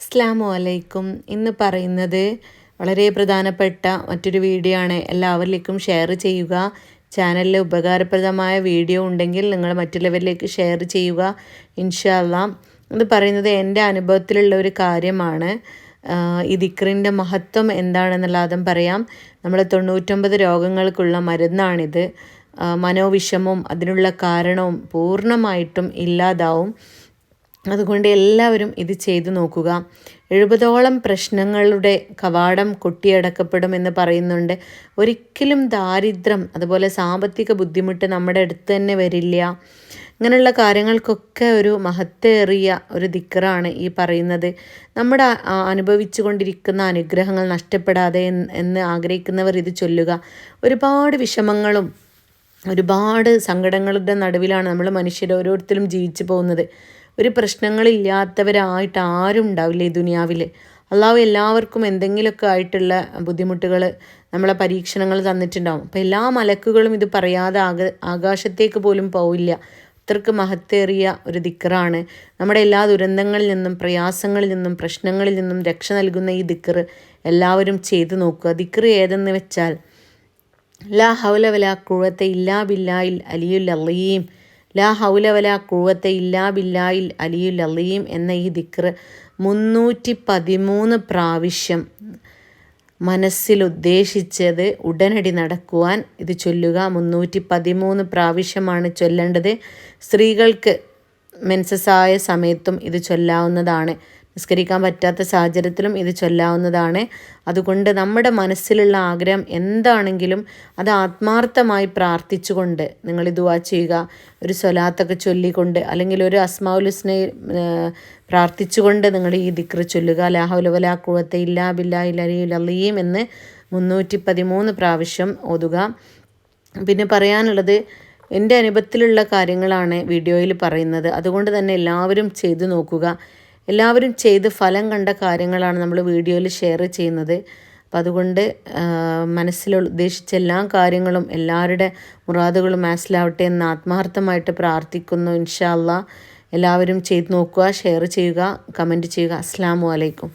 അസ്സലാമു അലൈക്കും. ഇന്ന് പറയുന്നത് വളരെ പ്രധാനപ്പെട്ട മറ്റൊരു വീഡിയോ ആണ്. എല്ലാവരിലേക്കും ഷെയർ ചെയ്യുക. ചാനലിൽ ഉപകാരപ്രദമായ വീഡിയോ ഉണ്ടെങ്കിൽ നിങ്ങൾ മറ്റുള്ളവരിലേക്ക് ഷെയർ ചെയ്യുക ഇൻഷാ അല്ലാ. ഇത് പറയുന്നത് എൻ്റെ അനുഭവത്തിലുള്ള ഒരു കാര്യമാണ്. ഈ ദിക്റിൻ്റെ മഹത്വം എന്താണെന്നുള്ള ആദ്യം പറയാം. നമ്മൾ 99 രോഗങ്ങൾക്കുള്ള മരുന്നാണിത്. മനോവിഷമവും അതിനുള്ള കാരണവും പൂർണ്ണമായിട്ടും ഇല്ലാതാവും. അതുകൊണ്ട് എല്ലാവരും ഇത് ചെയ്തു നോക്കുക. 70ഓളം പ്രശ്നങ്ങളുടെ കവാടം കൊട്ടിയടക്കപ്പെടുമെന്ന് പറയുന്നുണ്ട്. ഒരിക്കലും ദാരിദ്ര്യം അതുപോലെ സാമ്പത്തിക ബുദ്ധിമുട്ട് നമ്മുടെ അടുത്ത് തന്നെ വരില്ല. ഇങ്ങനെയുള്ള കാര്യങ്ങൾക്കൊക്കെ ഒരു മഹത്തേറിയ ഒരു ദിക്റാണ് ഈ പറയുന്നത്. നമ്മുടെ അനുഭവിച്ചു കൊണ്ടിരിക്കുന്ന അനുഗ്രഹങ്ങൾ നഷ്ടപ്പെടാതെ എന്ന് ആഗ്രഹിക്കുന്നവർ ഇത് ചൊല്ലുക. ഒരുപാട് വിഷമങ്ങളും ഒരുപാട് സങ്കടങ്ങളുടെ നടുവിലാണ് നമ്മൾ മനുഷ്യർ ഓരോരുത്തരും ജീവിച്ചു പോകുന്നത്. ഒരു പ്രശ്നങ്ങളില്ലാത്തവരായിട്ട് ആരും ഉണ്ടാവില്ല ഈ ദുനിയാവിൽ. അള്ളാഹു എല്ലാവർക്കും എന്തെങ്കിലുമൊക്കെ ആയിട്ടുള്ള ബുദ്ധിമുട്ടുകൾ നമ്മളെ പരീക്ഷണങ്ങൾ തന്നിട്ടുണ്ടാവും. അപ്പോൾ എല്ലാ മലക്കുകളും ഇത് പറയാതെ ആകാശത്തേക്ക് പോലും പോവില്ല. അത്രക്ക് മഹത്തേറിയ ഒരു ദിക്റാണ്. നമ്മുടെ എല്ലാ ദുരന്തങ്ങളിൽ നിന്നും പ്രയാസങ്ങളിൽ നിന്നും പ്രശ്നങ്ങളിൽ നിന്നും രക്ഷ നൽകുന്ന ഈ ദിക്ർ എല്ലാവരും ചെയ്തു നോക്കുക. ദിക്ർ ഏതെന്ന് വെച്ചാൽ ലാ ഹൗല വലാ ഖുവത ഇല്ലാ ബില്ലാഹിൽ അലിയുൽ അളീം, ലാ ഹൗല വലാ ഖുവത ഇല്ലാ ബില്ലാഹിൽ അലിയുൽ അളീം എന്ന ഈ ദിക്ർ 313 പ്രാവശ്യം മനസ്സിൽ ഉദ്ദേശിച്ചത് ഉടനടി നടക്കുവാൻ ഇത് ചൊല്ലുക. 313 പ്രാവശ്യമാണ് ചൊല്ലേണ്ടത്. സ്ത്രീകൾക്ക് മെൻസസ്സായ സമയത്തും ഇത് ചൊല്ലാവുന്നതാണ്. നിസ്കരിക്കാൻ പറ്റാത്ത സാഹചര്യത്തിലും ഇത് ചൊല്ലാവുന്നതാണ്. അതുകൊണ്ട് നമ്മുടെ മനസ്സിലുള്ള ആഗ്രഹം എന്താണെങ്കിലും അത് ആത്മാർത്ഥമായി പ്രാർത്ഥിച്ചുകൊണ്ട് നിങ്ങൾ ദുആ ചെയ്യുക. ഒരു സ്വലാത്തൊക്കെ ചൊല്ലിക്കൊണ്ട് അല്ലെങ്കിൽ ഒരു അസ്മാഉൽ ഹുസ്ന പ്രാർത്ഥിച്ചുകൊണ്ട് നിങ്ങൾ ഈ ദിക്ർ ചൊല്ലുക. ലാ ഹൗല വലാ ഖുവത ഇല്ലാ ബില്ലാഹിൽ അലിയുൽ അളീം എന്ന് 313 പ്രാവശ്യം ഓതുക. പിന്നെ പറയാനുള്ളത് എൻ്റെ അനുഭവത്തിലുള്ള കാര്യങ്ങളാണ് വീഡിയോയിൽ പറയുന്നത്. അതുകൊണ്ട് തന്നെ എല്ലാവരും ചെയ്തു നോക്കുക. എല്ലാവരും ചെയ്ത് ഫലം കണ്ട കാര്യങ്ങളാണ് നമ്മൾ വീഡിയോയിൽ ഷെയർ ചെയ്യുന്നത്. അപ്പം അതുകൊണ്ട് മനസ്സിൽ ഉദ്ദേശിച്ച എല്ലാ കാര്യങ്ങളും എല്ലാവരുടെ മുറാദുകളും മനസ്സിലാവട്ടെ എന്ന് ആത്മാർത്ഥമായിട്ട് പ്രാർത്ഥിക്കുന്നു. ഇൻഷാ അല്ലാ എല്ലാവരും ചെയ്ത് നോക്കുക, ഷെയർ ചെയ്യുക, കമൻറ്റ് ചെയ്യുക. അസ്സലാമു അലൈക്കും.